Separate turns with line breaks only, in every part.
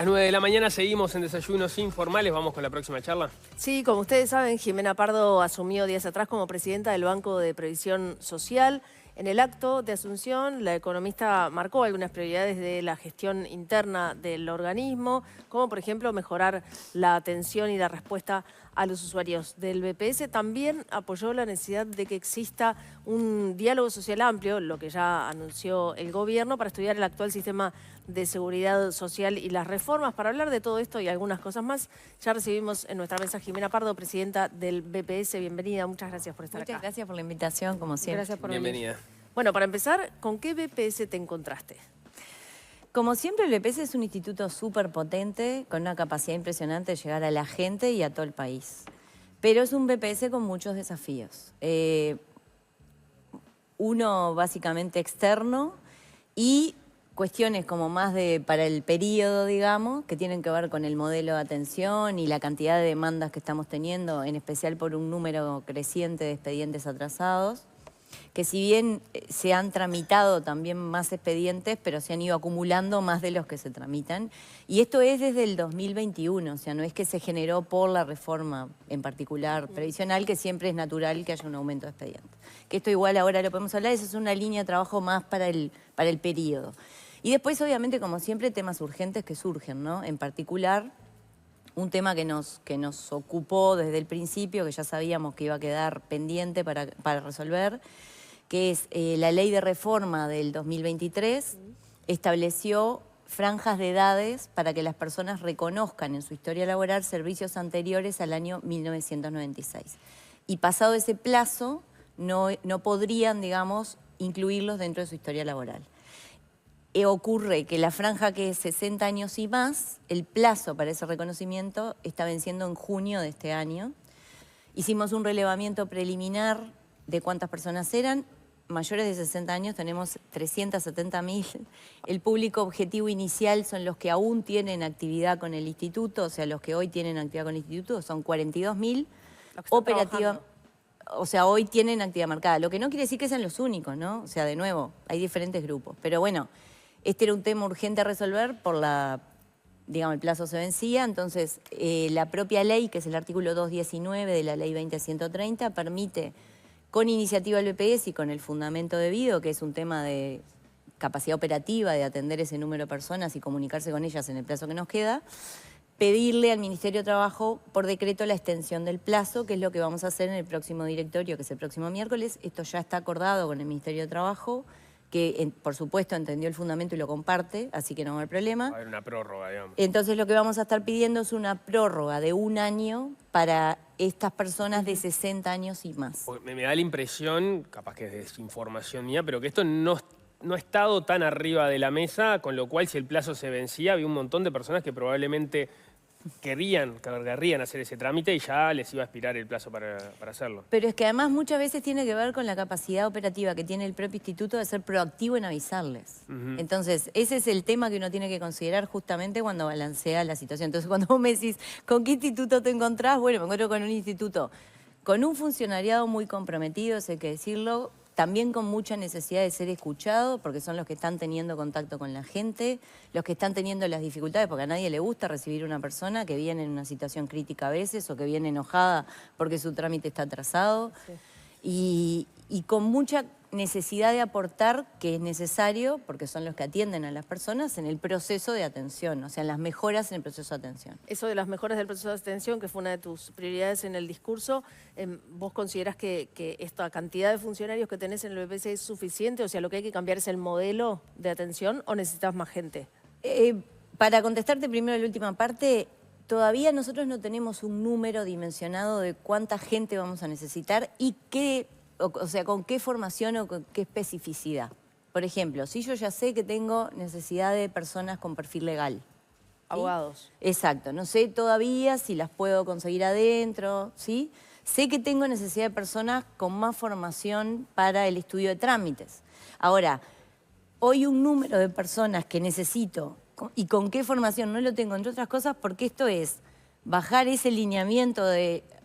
A las 9 de la mañana seguimos en Desayunos Informales. Vamos con la próxima charla.
Sí, como ustedes saben, Jimena Pardo asumió días atrás como presidenta del Banco de Previsión Social. En el acto de asunción, la economista marcó algunas prioridades de la gestión interna del organismo, como por ejemplo mejorar la atención y la respuesta a los usuarios del BPS. También apoyó la necesidad de que exista un diálogo social amplio, lo que ya anunció el gobierno, para estudiar el actual sistema de seguridad social y las reformas. Para hablar de todo esto y algunas cosas más, ya recibimos en nuestra mesa a Jimena Pardo, presidenta del BPS. Bienvenida, muchas gracias por estar acá.
Muchas gracias por la invitación, como siempre.
Gracias por
Bienvenida.
venir. Bueno, para empezar, ¿con qué BPS te encontraste?
Como siempre, el BPS es un instituto súper potente, con una capacidad impresionante de llegar a la gente y a todo el país. Pero es un BPS con muchos desafíos. Uno básicamente externo y cuestiones como más para el periodo, digamos, que tienen que ver con el modelo de atención y la cantidad de demandas que estamos teniendo, en especial por un número creciente de expedientes atrasados, que si bien se han tramitado también más expedientes, pero se han ido acumulando más de los que se tramitan. Y esto es desde el 2021, o sea, no es que se generó por la reforma en particular previsional, que siempre es natural que haya un aumento de expedientes. Que esto igual ahora lo podemos hablar, eso es una línea de trabajo más para el periodo. Y después, obviamente, como siempre, temas urgentes que surgen, ¿no? En particular, un tema que nos ocupó desde el principio, que ya sabíamos que iba a quedar pendiente para resolver, que es la ley de reforma del 2023, estableció franjas de edades para que las personas reconozcan en su historia laboral servicios anteriores al año 1996. Y pasado ese plazo, no podrían, digamos, incluirlos dentro de su historia laboral. Ocurre que la franja que es 60 años y más, el plazo para ese reconocimiento está venciendo en junio de este año. Hicimos un relevamiento preliminar de cuántas personas eran. Mayores de 60 años tenemos 370.000. El público objetivo inicial son los que aún tienen actividad con el instituto, o sea, los que hoy tienen actividad con el instituto son 42.000. Operativa, o sea, hoy tienen actividad marcada. Lo que no quiere decir que sean los únicos, ¿no? O sea, de nuevo, hay diferentes grupos. Pero bueno, este era un tema urgente a resolver por digamos, el plazo se vencía, entonces la propia ley, que es el artículo 219 de la ley 20.130, permite, con iniciativa del BPS y con el fundamento debido, que es un tema de capacidad operativa de atender ese número de personas y comunicarse con ellas en el plazo que nos queda, pedirle al Ministerio de Trabajo por decreto la extensión del plazo, que es lo que vamos a hacer en el próximo directorio, que es el próximo miércoles. Esto ya está acordado con el Ministerio de Trabajo, que por supuesto entendió el fundamento y lo comparte, así que no va a haber problema.
Va a haber una prórroga, digamos.
Entonces lo que vamos a estar pidiendo es una prórroga de 1 año para estas personas de 60 años y más.
Me da la impresión, capaz que es desinformación mía, pero que esto no ha estado tan arriba de la mesa, con lo cual si el plazo se vencía, había un montón de personas que probablemente querrían hacer ese trámite y ya les iba a expirar el plazo para hacerlo.
Pero es que además muchas veces tiene que ver con la capacidad operativa que tiene el propio instituto de ser proactivo en avisarles. Entonces, ese es el tema que uno tiene que considerar justamente cuando balancea la situación. Entonces, cuando vos me decís, ¿con qué instituto te encontrás? Bueno, me encuentro con un instituto con un funcionariado muy comprometido, eso hay que decirlo, también con mucha necesidad de ser escuchado, porque son los que están teniendo contacto con la gente, los que están teniendo las dificultades, porque a nadie le gusta recibir una persona que viene en una situación crítica a veces o que viene enojada porque su trámite está atrasado. Sí. Y con mucha necesidad de aportar, que es necesario, porque son los que atienden a las personas, en el proceso de atención, o sea, en las mejoras en el proceso de atención.
Eso de las mejoras del proceso de atención, que fue una de tus prioridades en el discurso, ¿vos considerás que esta cantidad de funcionarios que tenés en el BPS es suficiente? O sea, lo que hay que cambiar es el modelo de atención, ¿o necesitas más gente?
Para contestarte primero la última parte, todavía nosotros no tenemos un número dimensionado de cuánta gente vamos a necesitar y o sea, con qué formación o con qué especificidad. Por ejemplo, si yo ya sé que tengo necesidad de personas con perfil legal. ¿Sí?
Abogados.
Exacto. No sé todavía si las puedo conseguir adentro, ¿sí? Sé que tengo necesidad de personas con más formación para el estudio de trámites. Ahora, hoy un número de personas que necesito y con qué formación no lo tengo, entre otras cosas, porque esto es bajar ese lineamiento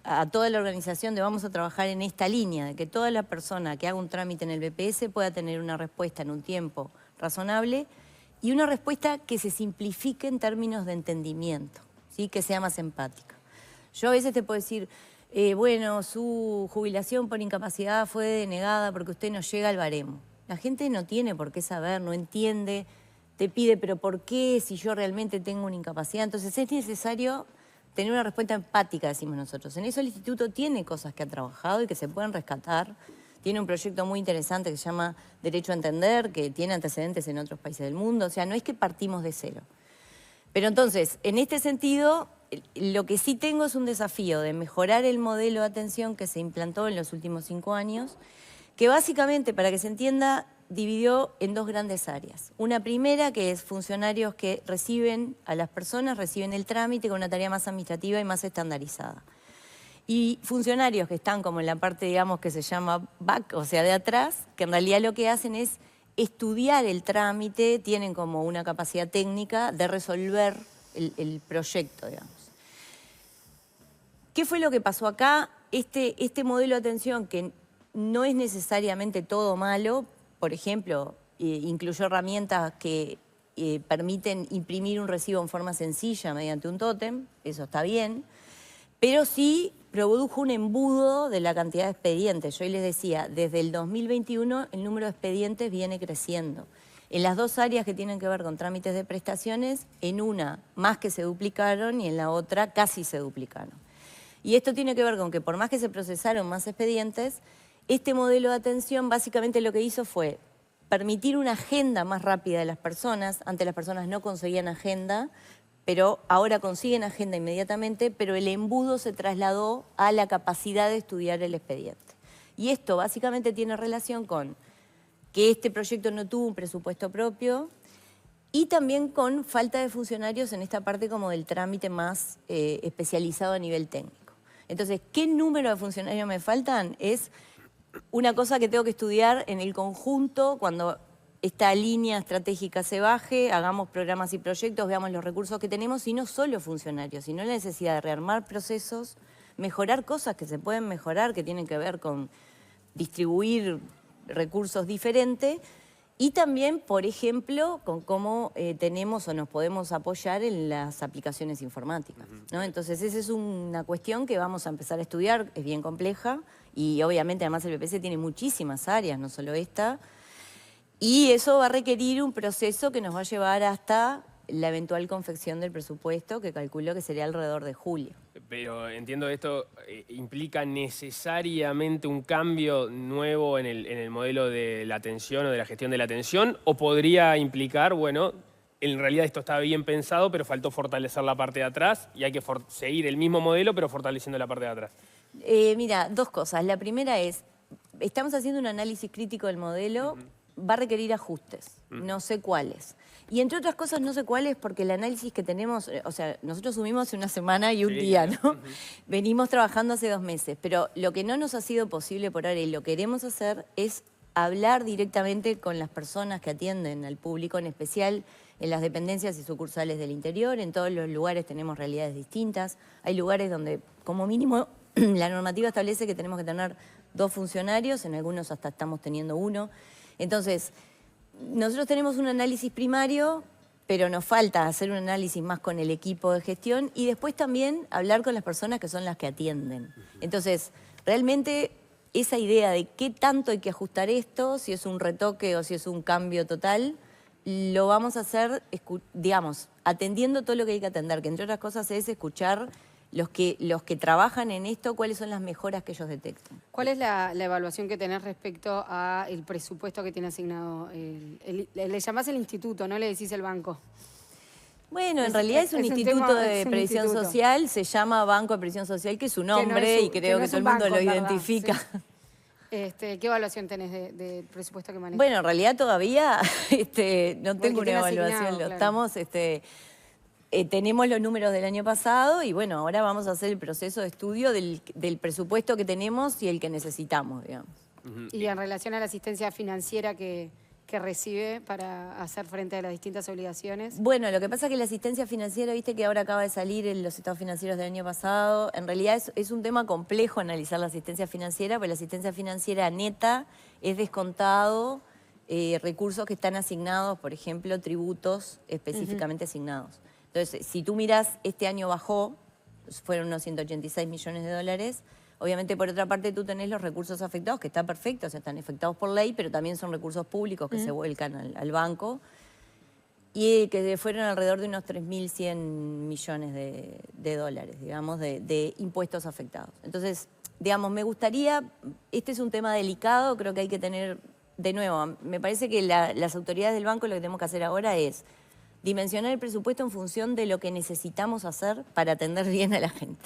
a toda la organización de vamos a trabajar en esta línea, de que toda la persona que haga un trámite en el BPS pueda tener una respuesta en un tiempo razonable y una respuesta que se simplifique en términos de entendimiento, ¿sí? Que sea más empática. Yo a veces te puedo decir, bueno, su jubilación por incapacidad fue denegada porque usted no llega al baremo. La gente no tiene por qué saber, no entiende, te pide, pero ¿por qué si yo realmente tengo una incapacidad? Entonces es necesario tener una respuesta empática, decimos nosotros. En eso el instituto tiene cosas que ha trabajado y que se pueden rescatar. Tiene un proyecto muy interesante que se llama Derecho a Entender, que tiene antecedentes en otros países del mundo. O sea, no es que partimos de cero. Pero entonces, en este sentido, lo que sí tengo es un desafío de mejorar el modelo de atención que se implantó en los últimos 5 años, que básicamente, para que se entienda, dividió en 2 grandes áreas. Una primera, que es funcionarios que reciben a las personas, reciben el trámite con una tarea más administrativa y más estandarizada. Y funcionarios que están como en la parte, digamos, que se llama back, o sea, de atrás, que en realidad lo que hacen es estudiar el trámite, tienen como una capacidad técnica de resolver el proyecto, digamos. ¿Qué fue lo que pasó acá? Este modelo de atención, que no es necesariamente todo malo, por ejemplo, incluyó herramientas que permiten imprimir un recibo en forma sencilla mediante un tótem, eso está bien, pero sí produjo un embudo de la cantidad de expedientes. Yo hoy les decía, desde el 2021 el número de expedientes viene creciendo. En las 2 áreas que tienen que ver con trámites de prestaciones, en una más que se duplicaron y en la otra casi se duplicaron. Y esto tiene que ver con que por más que se procesaron más expedientes, este modelo de atención básicamente lo que hizo fue permitir una agenda más rápida de las personas. Antes las personas no conseguían agenda, pero ahora consiguen agenda inmediatamente, pero el embudo se trasladó a la capacidad de estudiar el expediente. Y esto básicamente tiene relación con que este proyecto no tuvo un presupuesto propio y también con falta de funcionarios en esta parte como del trámite más especializado a nivel técnico. Entonces, ¿qué número de funcionarios me faltan? Es una cosa que tengo que estudiar en el conjunto cuando esta línea estratégica se baje, hagamos programas y proyectos, veamos los recursos que tenemos, y no solo funcionarios, sino la necesidad de rearmar procesos, mejorar cosas que se pueden mejorar, que tienen que ver con distribuir recursos diferentes, y también, por ejemplo, con cómo tenemos o nos podemos apoyar en las aplicaciones informáticas, ¿no? Entonces, esa es una cuestión que vamos a empezar a estudiar, es bien compleja, y obviamente además el BPC tiene muchísimas áreas, no solo esta, y eso va a requerir un proceso que nos va a llevar hasta la eventual confección del presupuesto, que calculo que sería alrededor de julio.
Pero entiendo esto implica necesariamente un cambio nuevo en el modelo de la atención o de la gestión de la atención, o podría implicar, bueno, en realidad esto está bien pensado, pero faltó fortalecer la parte de atrás y hay que seguir el mismo modelo, pero fortaleciendo la parte de atrás.
Mira, 2 cosas. La primera es, estamos haciendo un análisis crítico del modelo, va a requerir ajustes, no sé cuáles. Y entre otras cosas no sé cuáles porque el análisis que tenemos, o sea, nosotros subimos hace una semana y un día, ¿no? Venimos trabajando hace 2 meses, pero lo que no nos ha sido posible por ahora y lo que queremos hacer es hablar directamente con las personas que atienden al público, en especial en las dependencias y sucursales del interior. En todos los lugares tenemos realidades distintas. Hay lugares donde, como mínimo, la normativa establece que tenemos que tener 2 funcionarios, en algunos hasta estamos teniendo 1. Entonces, nosotros tenemos un análisis primario, pero nos falta hacer un análisis más con el equipo de gestión y después también hablar con las personas que son las que atienden. Entonces, realmente esa idea de qué tanto hay que ajustar esto, si es un retoque o si es un cambio total, lo vamos a hacer, digamos, atendiendo todo lo que hay que atender, que entre otras cosas es escuchar los que trabajan en esto, cuáles son las mejoras que ellos detectan.
¿Cuál es la evaluación que tenés respecto al presupuesto que tiene asignado? Le llamás el instituto, no le decís el banco.
Bueno, en realidad es un instituto de previsión social, se llama Banco de Previsión Social, que es su nombre y creo que todo el mundo lo identifica.
Sí. ¿Qué evaluación tenés del presupuesto que manejas?
Bueno, en realidad todavía no tengo una evaluación, lo estamos... tenemos los números del año pasado y bueno, ahora vamos a hacer el proceso de estudio del presupuesto que tenemos y el que necesitamos, digamos.
Y en relación a la asistencia financiera que recibe para hacer frente a las distintas obligaciones.
Bueno, lo que pasa es que la asistencia financiera, viste que ahora acaba de salir en los estados financieros del año pasado, en realidad es un tema complejo analizar la asistencia financiera, porque la asistencia financiera neta es descontado recursos que están asignados, por ejemplo, tributos específicamente asignados. Entonces, si tú miras, este año bajó, fueron unos 186 millones de dólares. Obviamente, por otra parte, tú tenés los recursos afectados, que está perfecto, o sea, están afectados por ley, pero también son recursos públicos que se vuelcan al banco, y que fueron alrededor de unos 3.100 millones de dólares, digamos, de impuestos afectados. Entonces, digamos, me gustaría, este es un tema delicado, creo que hay que tener, de nuevo, me parece que las autoridades del banco lo que tenemos que hacer ahora es dimensionar el presupuesto en función de lo que necesitamos hacer para atender bien a la gente.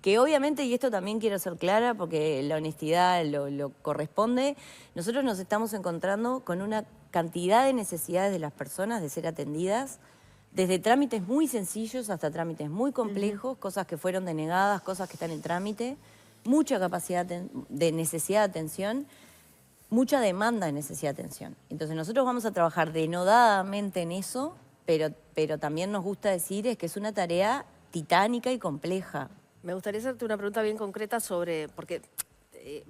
Que obviamente, y esto también quiero ser clara porque la honestidad lo corresponde, nosotros nos estamos encontrando con una cantidad de necesidades de las personas de ser atendidas, desde trámites muy sencillos hasta trámites muy complejos, cosas que fueron denegadas, cosas que están en trámite, mucha capacidad de necesidad de atención, mucha demanda de necesidad de atención. Entonces nosotros vamos a trabajar denodadamente en eso, pero también nos gusta decir es que es una tarea titánica y compleja.
Me gustaría hacerte una pregunta bien concreta sobre, porque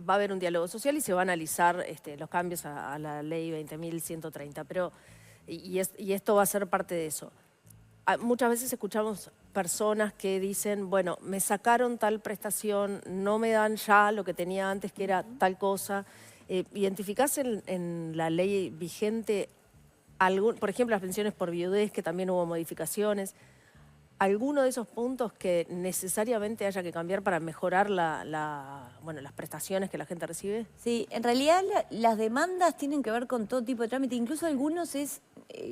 va a haber un diálogo social y se va a analizar los cambios a la ley 20.130, pero, y esto va a ser parte de eso. Muchas veces escuchamos personas que dicen, bueno, me sacaron tal prestación, no me dan ya lo que tenía antes, que era tal cosa. ¿Identificás en la ley vigente, por ejemplo, las pensiones por viudez, que también hubo modificaciones? ¿Alguno de esos puntos que necesariamente haya que cambiar para mejorar las prestaciones que la gente recibe?
Sí, en realidad las demandas tienen que ver con todo tipo de trámite, incluso algunos es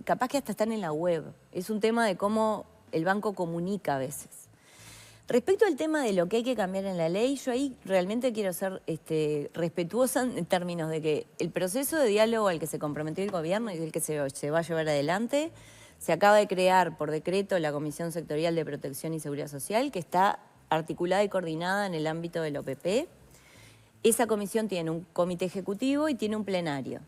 capaz que hasta están en la web. Es un tema de cómo el banco comunica a veces. Respecto al tema de lo que hay que cambiar en la ley, yo ahí realmente quiero ser respetuosa en términos de que el proceso de diálogo al que se comprometió el gobierno y el que se va a llevar adelante. Se acaba de crear por decreto la Comisión Sectorial de Protección y Seguridad Social, que está articulada y coordinada en el ámbito del OPP. Esa comisión tiene un comité ejecutivo y tiene un plenario.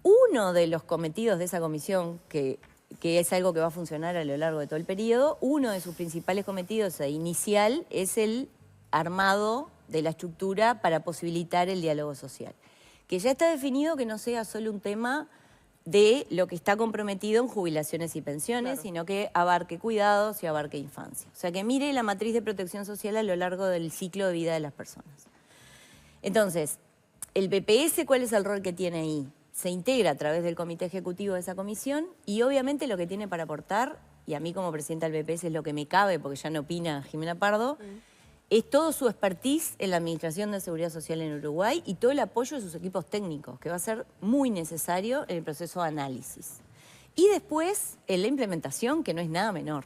Uno de los cometidos de esa comisión, que es algo que va a funcionar a lo largo de todo el periodo, uno de sus principales cometidos inicial es el armado de la estructura para posibilitar el diálogo social. Que ya está definido que no sea solo un tema de lo que está comprometido en jubilaciones y pensiones, claro, sino que abarque cuidados y abarque infancia. O sea, que mire la matriz de protección social a lo largo del ciclo de vida de las personas. Entonces, el BPS, ¿cuál es el rol que tiene ahí? Se integra a través del comité ejecutivo de esa comisión y obviamente lo que tiene para aportar, y a mí como presidenta del BPS es lo que me cabe porque ya no opina Jimena Pardo, es todo su expertise en la Administración de Seguridad Social en Uruguay y todo el apoyo de sus equipos técnicos, que va a ser muy necesario en el proceso de análisis. Y después, en la implementación, que no es nada menor.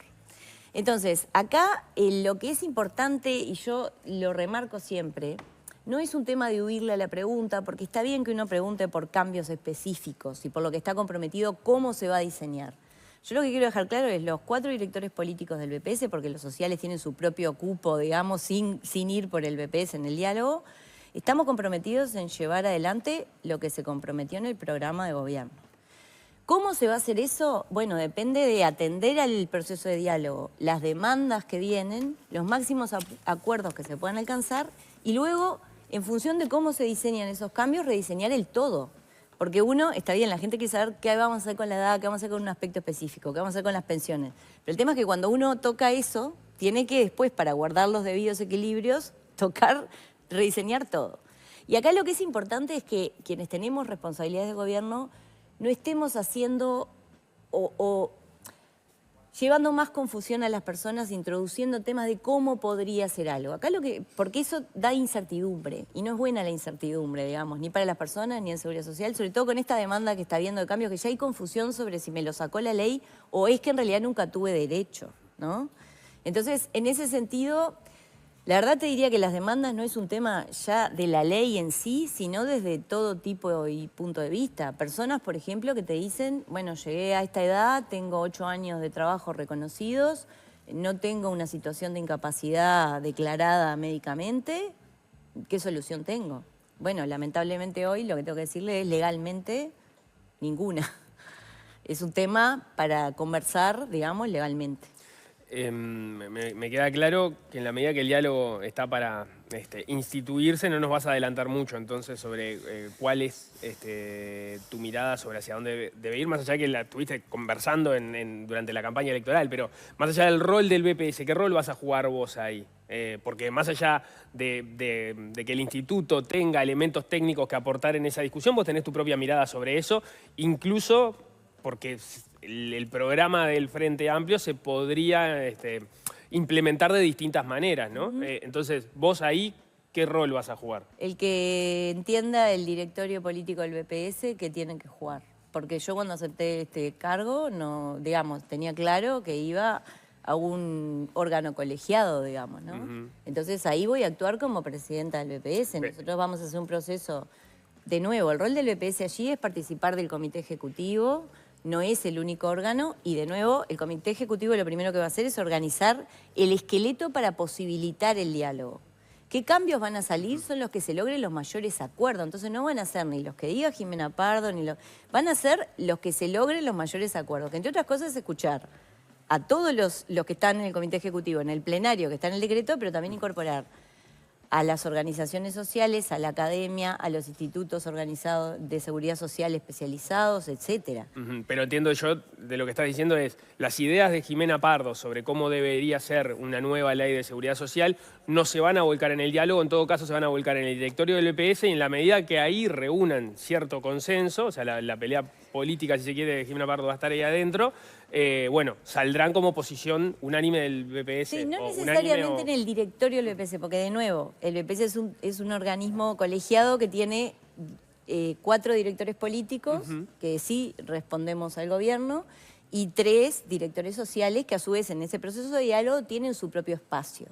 Entonces, acá lo que es importante, y yo lo remarco siempre, no es un tema de huirle a la pregunta, porque está bien que uno pregunte por cambios específicos y por lo que está comprometido, cómo se va a diseñar. Yo lo que quiero dejar claro es los 4 directores políticos del BPS, porque los sociales tienen su propio cupo, digamos, sin ir por el BPS en el diálogo, estamos comprometidos en llevar adelante lo que se comprometió en el programa de gobierno. ¿Cómo se va a hacer eso? Bueno, depende de atender al proceso de diálogo, las demandas que vienen, los máximos acuerdos que se puedan alcanzar y luego, en función de cómo se diseñan esos cambios, rediseñar el todo. Porque uno, está bien, la gente quiere saber qué vamos a hacer con la edad, qué vamos a hacer con un aspecto específico, qué vamos a hacer con las pensiones. Pero el tema es que cuando uno toca eso, tiene que después, para guardar los debidos equilibrios, rediseñar todo. Y acá lo que es importante es que quienes tenemos responsabilidades de gobierno no estemos haciendo o llevando más confusión a las personas, introduciendo temas de cómo podría ser algo. Acá porque eso da incertidumbre, y no es buena la incertidumbre, digamos, ni para las personas ni en seguridad social, sobre todo con esta demanda que está habiendo de cambios, que ya hay confusión sobre si me lo sacó la ley o es que en realidad nunca tuve derecho, ¿no? Entonces, en ese sentido, la verdad te diría que las demandas no es un tema ya de la ley en sí, sino desde todo tipo y punto de vista. Personas, por ejemplo, que te dicen, bueno, llegué a esta edad, tengo 8 años de trabajo reconocidos, no tengo una situación de incapacidad declarada médicamente, ¿qué solución tengo? Bueno, lamentablemente hoy lo que tengo que decirle es legalmente ninguna. Es un tema para conversar, digamos, legalmente.
Me queda claro que en la medida que el diálogo está para instituirse, no nos vas a adelantar mucho entonces sobre cuál es tu mirada sobre hacia dónde debe ir, más allá de que la estuviste conversando durante la campaña electoral, pero más allá del rol del BPS, ¿qué rol vas a jugar vos ahí? Porque más allá de que el instituto tenga elementos técnicos que aportar en esa discusión, vos tenés tu propia mirada sobre eso, incluso porque el programa del Frente Amplio se podría implementar de distintas maneras, ¿no? Entonces, vos ahí, ¿qué rol vas a jugar?
El que entienda el directorio político del BPS que tienen que jugar. Porque yo cuando acepté este cargo, no, digamos, tenía claro que iba a un órgano colegiado, digamos, ¿no? Entonces ahí voy a actuar como presidenta del BPS. Nosotros vamos a hacer un proceso, de nuevo, el rol del BPS allí es participar del comité ejecutivo, no es el único órgano, y de nuevo, el comité ejecutivo lo primero que va a hacer es organizar el esqueleto para posibilitar el diálogo. ¿Qué cambios van a salir? Son los que se logren los mayores acuerdos. Entonces no van a ser ni los que diga Jimena Pardo, van a ser los que se logren los mayores acuerdos. Que entre otras cosas es escuchar a todos los que están en el comité ejecutivo, en el plenario, que está en el decreto, pero también incorporar a las organizaciones sociales, a la academia, a los institutos organizados de seguridad social especializados, etcétera.
Pero entiendo yo, de lo que estás diciendo es, las ideas de Jimena Pardo sobre cómo debería ser una nueva ley de seguridad social no se van a volcar en el diálogo, en todo caso se van a volcar en el directorio del BPS, y en la medida que ahí reúnan cierto consenso, o sea, la pelea política, si se quiere, de Jimena Pardo va a estar ahí adentro, bueno, saldrán como posición unánime del BPS.
Sí, no necesariamente en el directorio del BPS, porque de nuevo, el BPS es un organismo colegiado que tiene 4 directores políticos, que sí respondemos al gobierno, y 3 directores sociales que a su vez en ese proceso de diálogo tienen su propio espacio.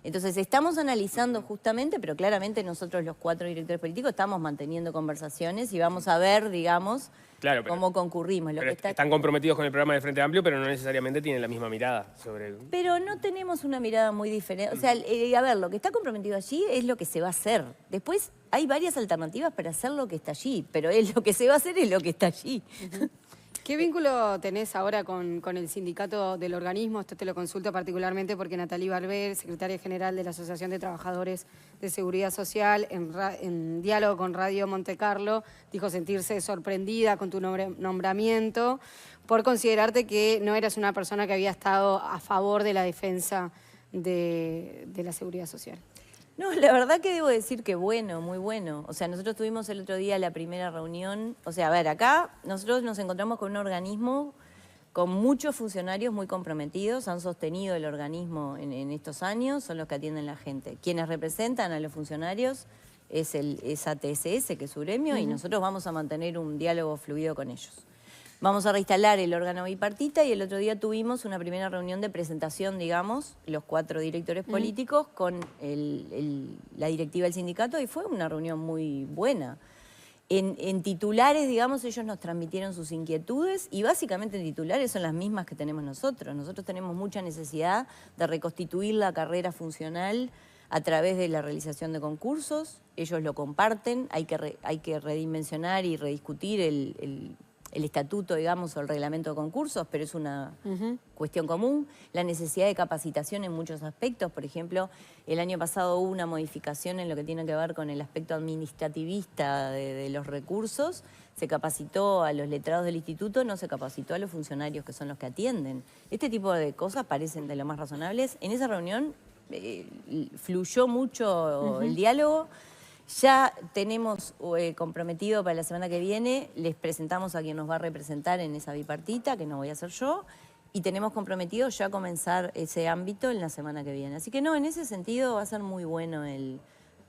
Entonces estamos analizando justamente, pero claramente nosotros los 4 directores políticos estamos manteniendo conversaciones y vamos a ver, digamos,
claro,
cómo concurrimos.
Están comprometidos con el programa del Frente Amplio, pero no necesariamente tienen la misma mirada sobre...
Pero no tenemos una mirada muy diferente. O sea, a ver, lo que está comprometido allí es lo que se va a hacer. Después hay varias alternativas para hacer lo que está allí, pero lo que se va a hacer es lo que está allí.
¿Qué vínculo tenés ahora con el sindicato del organismo? Esto te lo consulto particularmente porque Natalie Barber, secretaria general de la Asociación de Trabajadores de Seguridad Social, en diálogo con Radio Monte Carlo, dijo sentirse sorprendida con tu nombramiento por considerarte que no eras una persona que había estado a favor de la defensa de la seguridad social.
No, la verdad que debo decir que bueno, muy bueno. O sea, nosotros tuvimos el otro día la primera reunión. O sea, a ver, acá nosotros nos encontramos con un organismo con muchos funcionarios muy comprometidos, han sostenido el organismo en estos años, son los que atienden a la gente. Quienes representan a los funcionarios es ATSS, que es su gremio, y nosotros vamos a mantener un diálogo fluido con ellos. Vamos a reinstalar el órgano bipartita y el otro día tuvimos una primera reunión de presentación, digamos, los 4 directores políticos con la directiva del sindicato, y fue una reunión muy buena. En titulares, digamos, ellos nos transmitieron sus inquietudes y básicamente en titulares son las mismas que tenemos nosotros. Nosotros tenemos mucha necesidad de reconstituir la carrera funcional a través de la realización de concursos. Ellos lo comparten, hay que redimensionar y rediscutir el estatuto, digamos, o el reglamento de concursos, pero es una cuestión común. La necesidad de capacitación en muchos aspectos. Por ejemplo, el año pasado hubo una modificación en lo que tiene que ver con el aspecto administrativista de los recursos. Se capacitó a los letrados del instituto, no se capacitó a los funcionarios que son los que atienden. Este tipo de cosas parecen de lo más razonables. En esa reunión fluyó mucho el diálogo. Ya tenemos comprometido para la semana que viene, les presentamos a quien nos va a representar en esa bipartita, que no voy a hacer yo, y tenemos comprometido ya comenzar ese ámbito en la semana que viene. Así que no, en ese sentido va a ser muy bueno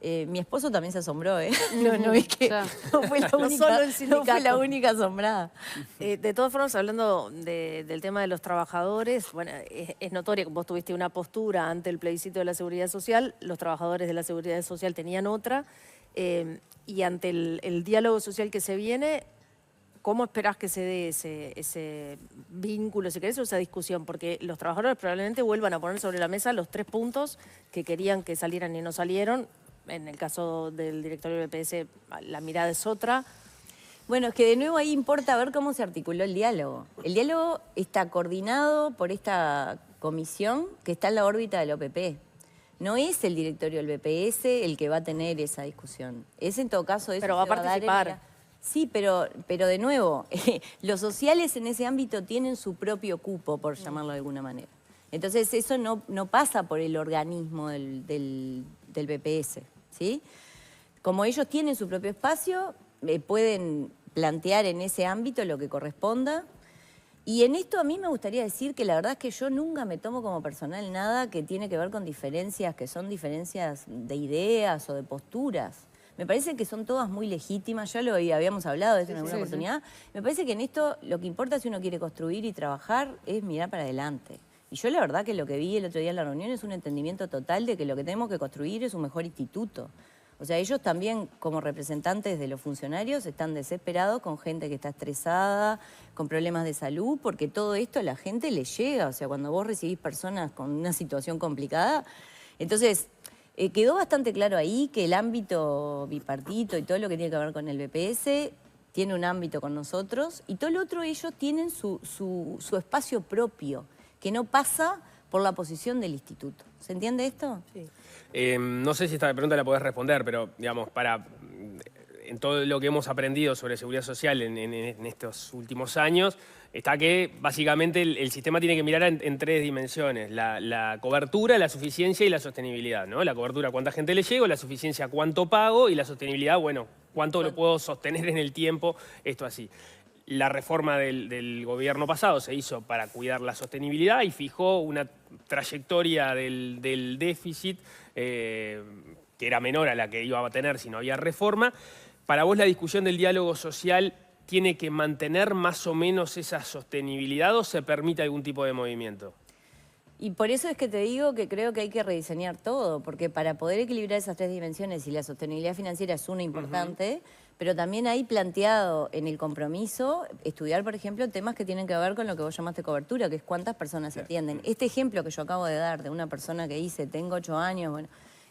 mi esposo también se asombró, ¿eh? No es que no fue la única asombrada.
De todas formas, hablando del tema de los trabajadores, bueno, es notorio que vos tuviste una postura ante el plebiscito de la seguridad social, los trabajadores de la seguridad social tenían otra, y ante el diálogo social que se viene, ¿cómo esperás que se dé ese vínculo, si querés, o esa discusión? Porque los trabajadores probablemente vuelvan a poner sobre la mesa los 3 puntos que querían que salieran y no salieron. En el caso del directorio del BPS, la mirada es otra.
Bueno, es que de nuevo ahí importa ver cómo se articuló el diálogo. El diálogo está coordinado por esta comisión que está en la órbita del OPP. No es el directorio del BPS el que va a tener esa discusión. Es en todo caso eso.
Pero va a participar.
Sí, pero de nuevo, los sociales en ese ámbito tienen su propio cupo, por llamarlo de alguna manera. Entonces eso no pasa por el organismo del BPS, ¿sí? Como ellos tienen su propio espacio, pueden plantear en ese ámbito lo que corresponda. Y en esto a mí me gustaría decir que la verdad es que yo nunca me tomo como personal nada que tiene que ver con diferencias, que son diferencias de ideas o de posturas. Me parece que son todas muy legítimas, ya lo habíamos hablado de esto en alguna oportunidad. Me parece que en esto lo que importa si uno quiere construir y trabajar es mirar para adelante. Y yo la verdad que lo que vi el otro día en la reunión es un entendimiento total de que lo que tenemos que construir es un mejor instituto. O sea, ellos también, como representantes de los funcionarios, están desesperados con gente que está estresada, con problemas de salud, porque todo esto a la gente le llega. O sea, cuando vos recibís personas con una situación complicada. Entonces, quedó bastante claro ahí que el ámbito bipartito y todo lo que tiene que ver con el BPS tiene un ámbito con nosotros y todo lo otro ellos tienen su espacio propio, que no pasa por la posición del instituto. ¿Se entiende esto?
Sí.
No sé si esta pregunta la podés responder, pero digamos, en todo lo que hemos aprendido sobre seguridad social en estos últimos años, está que básicamente el sistema tiene que mirar en tres dimensiones: la cobertura, la suficiencia y la sostenibilidad, ¿no? La cobertura, cuánta gente le llego; la suficiencia, cuánto pago; y la sostenibilidad, bueno, cuánto lo puedo sostener en el tiempo, esto así. La reforma del gobierno pasado se hizo para cuidar la sostenibilidad y fijó una trayectoria del déficit que era menor a la que iba a tener si no había reforma. Para vos, la discusión del diálogo social tiene que mantener más o menos esa sostenibilidad, ¿o se permite algún tipo de movimiento?
Y por eso es que te digo que creo que hay que rediseñar todo, porque para poder equilibrar esas tres dimensiones, y la sostenibilidad financiera es una importante, pero también hay planteado en el compromiso estudiar, por ejemplo, temas que tienen que ver con lo que vos llamaste cobertura, que es cuántas personas se atienden. Este ejemplo que yo acabo de dar de una persona que dice, tengo 8 años, bueno,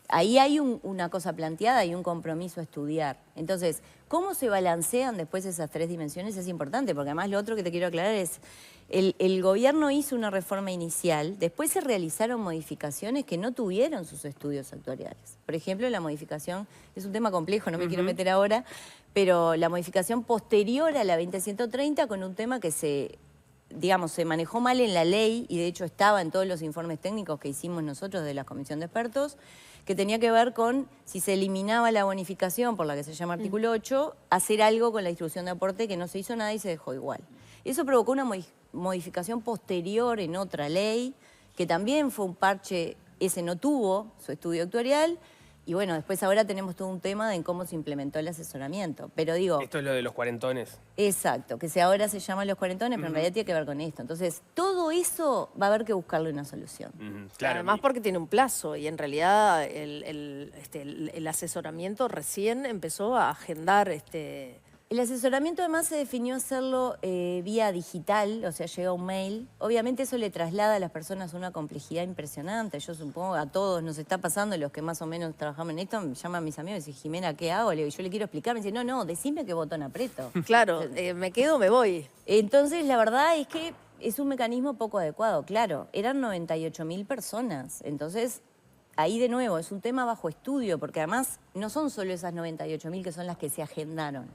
ahí hay una cosa planteada y un compromiso a estudiar. Entonces, ¿cómo se balancean después esas tres dimensiones? Es importante, porque además lo otro que te quiero aclarar es, el gobierno hizo una reforma inicial, después se realizaron modificaciones que no tuvieron sus estudios actuariales. Por ejemplo, la modificación, es un tema complejo, no me quiero meter ahora, pero la modificación posterior a la 20130 con un tema que se manejó mal en la ley y de hecho estaba en todos los informes técnicos que hicimos nosotros de la Comisión de Expertos, que tenía que ver con si se eliminaba la bonificación por la que se llama artículo 8, hacer algo con la distribución de aporte, que no se hizo nada y se dejó igual. Eso provocó una modificación posterior en otra ley, que también fue un parche, ese no tuvo su estudio actuarial, y bueno, después ahora tenemos todo un tema de en cómo se implementó el asesoramiento. Pero digo...
Esto es lo de los cuarentones.
Exacto, que ahora se llaman los cuarentones, pero en realidad tiene que ver con esto. Entonces, todo eso va a haber que buscarle una solución.
Claro.
Además porque tiene un plazo y en realidad el asesoramiento recién empezó a agendar
El asesoramiento además se definió hacerlo vía digital, o sea, llega un mail. Obviamente eso le traslada a las personas una complejidad impresionante. Yo supongo a todos nos está pasando, los que más o menos trabajamos en esto, me llaman mis amigos y dicen, Jimena, ¿qué hago? Yo le quiero explicar, me dicen, no, decime qué botón aprieto.
Claro, me quedo, me voy.
Entonces, la verdad es que es un mecanismo poco adecuado. Claro, eran 98.000 personas, entonces... Ahí de nuevo, es un tema bajo estudio, porque además no son solo esas 98.000 que son las que se agendaron.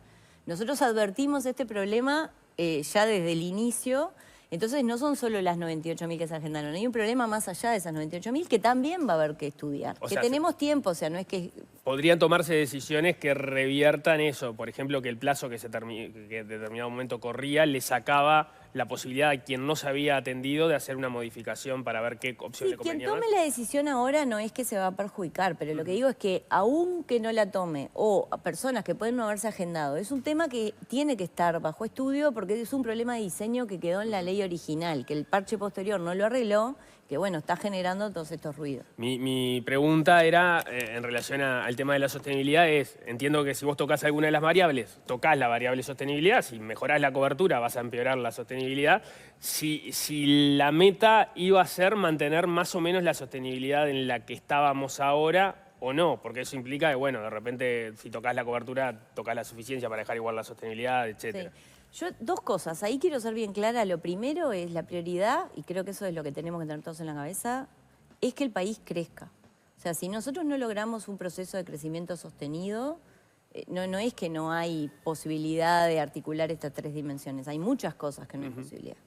Nosotros advertimos este problema ya desde el inicio, entonces no son solo las 98.000 que se agendaron, hay un problema más allá de esas 98.000 que también va a haber que estudiar.
O
que
sea,
tenemos tiempo, o sea, no es que...
Podrían tomarse decisiones que reviertan eso. Por ejemplo, que el plazo que en determinado momento corría le sacaba la posibilidad a quien no se había atendido de hacer una modificación para ver qué opción le convenía
quien
más.
tome la decisión ahora no es que se va a perjudicar, pero lo que digo es que aunque no la tome, o a personas que pueden no haberse agendado, es un tema que tiene que estar bajo estudio porque es un problema de diseño que quedó en la ley original, que el parche posterior no lo arregló, que bueno, está generando todos estos ruidos.
Mi pregunta era, en relación al tema de la sostenibilidad, entiendo que si vos tocas alguna de las variables, tocas la variable sostenibilidad, si mejorás la cobertura vas a empeorar la sostenibilidad. Si la meta iba a ser mantener más o menos la sostenibilidad en la que estábamos ahora o no, porque eso implica que, bueno, de repente si tocas la cobertura, tocas la suficiencia para dejar igual la sostenibilidad, etc.
Sí. Yo, dos cosas, ahí quiero ser bien clara. Lo primero es la prioridad, y creo que eso es lo que tenemos que tener todos en la cabeza, es que el país crezca. O sea, si nosotros no logramos un proceso de crecimiento sostenido, no es que no hay posibilidad de articular estas tres dimensiones, hay muchas cosas que no hay posibilidad.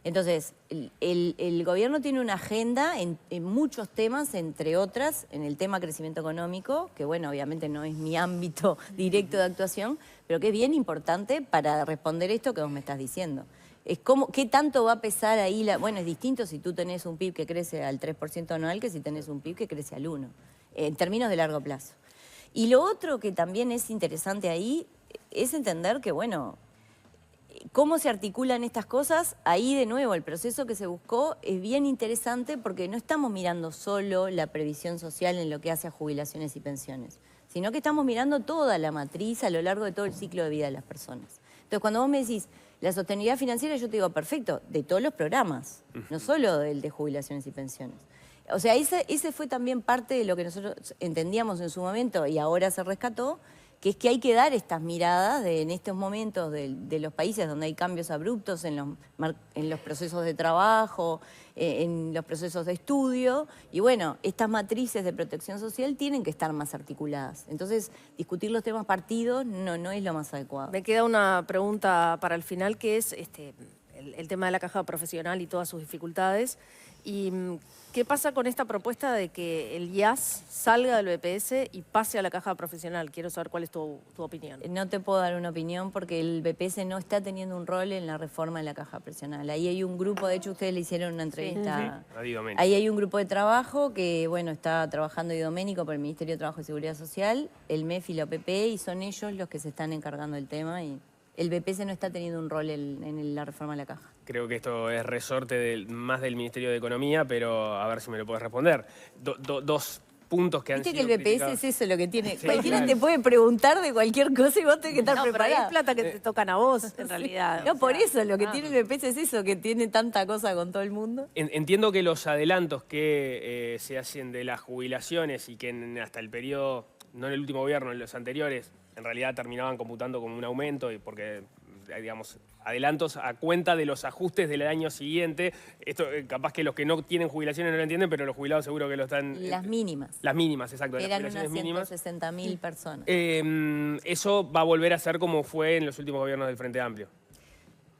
Entonces, el gobierno tiene una agenda en muchos temas, entre otras, en el tema crecimiento económico, que bueno, obviamente no es mi ámbito directo de actuación, pero que es bien importante para responder esto que vos me estás diciendo. Es como, ¿qué tanto va a pesar ahí? Bueno, es distinto si tú tenés un PIB que crece al 3% anual que si tenés un PIB que crece al 1%, en términos de largo plazo. Y lo otro que también es interesante ahí es entender que, bueno, cómo se articulan estas cosas, ahí de nuevo el proceso que se buscó es bien interesante porque no estamos mirando solo la previsión social en lo que hace a jubilaciones y pensiones, sino que estamos mirando toda la matriz a lo largo de todo el ciclo de vida de las personas. Entonces, cuando vos me decís la sostenibilidad financiera, yo te digo, perfecto, de todos los programas, no solo del de jubilaciones y pensiones. O sea, ese fue también parte de lo que nosotros entendíamos en su momento y ahora se rescató, que es que hay que dar estas miradas en estos momentos de los países donde hay cambios abruptos en los procesos de trabajo, en los procesos de estudio. Y bueno, estas matrices de protección social tienen que estar más articuladas. Entonces, discutir los temas partidos no es lo más adecuado.
Me queda una pregunta para el final, que es el tema de la caja profesional y todas sus dificultades. ¿Y qué pasa con esta propuesta de que el IAS salga del BPS y pase a la caja profesional? Quiero saber cuál es tu opinión.
No te puedo dar una opinión porque el BPS no está teniendo un rol en la reforma de la caja profesional. Ahí hay un grupo, de hecho ustedes le hicieron una entrevista.
Sí.
Ahí hay un grupo de trabajo que, bueno, está trabajando Idoménico por el Ministerio de Trabajo y Seguridad Social, el MEF y la OPP, y son ellos los que se están encargando del tema y el BPS no está teniendo un rol en la reforma de la caja.
Creo que esto es resorte más del Ministerio de Economía, pero a ver si me lo puedes responder. Dos puntos que han
Viste
sido
que el BPS
criticados.
es eso lo que tiene.
Sí,
Cualquiera
claro.
te puede preguntar de cualquier cosa y vos tenés que estar
No, pero ahí
preparado.
es plata que te tocan a vos, en realidad.
No,
O
por
sea,
eso, lo que tiene el BPS es eso, que tiene tanta cosa con todo el mundo.
Entiendo que los adelantos que se hacen de las jubilaciones y que hasta el periodo, no en el último gobierno, en los anteriores, en realidad terminaban computando como un aumento y porque, digamos, adelantos a cuenta de los ajustes del año siguiente. Esto capaz que los que no tienen jubilaciones no lo entienden, pero los jubilados seguro que lo están...
Las mínimas.
Las mínimas, exacto.
Eran
las
unas
jubilaciones mínimas.
160.000 personas.
Eso va a volver a ser como fue en los últimos gobiernos del Frente Amplio.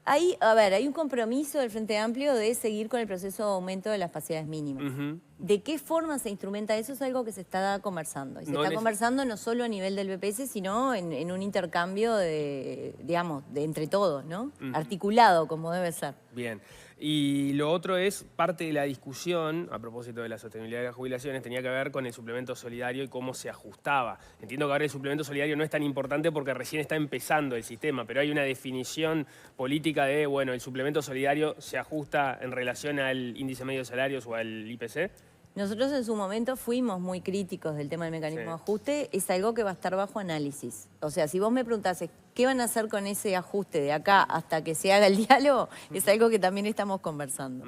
Hay un compromiso del Frente Amplio de seguir con el proceso de aumento de las pasidades mínimas. ¿De qué forma se instrumenta eso? Es algo que se está conversando. Y se está conversando no solo a nivel del BPS, sino en un intercambio entre todos, ¿no? Articulado, como debe ser.
Bien. Y lo otro es, parte de la discusión, a propósito de la sostenibilidad de las jubilaciones, tenía que ver con el suplemento solidario y cómo se ajustaba. Entiendo que ahora el suplemento solidario no es tan importante porque recién está empezando el sistema, pero hay una definición política de, bueno, el suplemento solidario se ajusta en relación al índice medio de salarios o al IPC.
Nosotros en su momento fuimos muy críticos del tema del mecanismo de ajuste. Es algo que va a estar bajo análisis. O sea, si vos me preguntases qué van a hacer con ese ajuste de acá hasta que se haga el diálogo, es algo que también estamos conversando.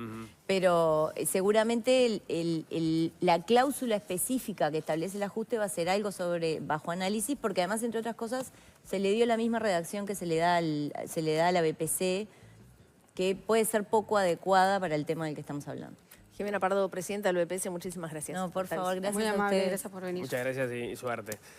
Pero seguramente la cláusula específica que establece el ajuste va a ser algo bajo análisis, porque además, entre otras cosas, se le dio la misma redacción que se le da a la BPC, que puede ser poco adecuada para el tema del que estamos hablando.
Jimena Pardo, presidenta del BPS, muchísimas gracias.
No, por favor, gracias
Muy
a
amable,
ustedes.
gracias por venir.
Muchas gracias y suerte.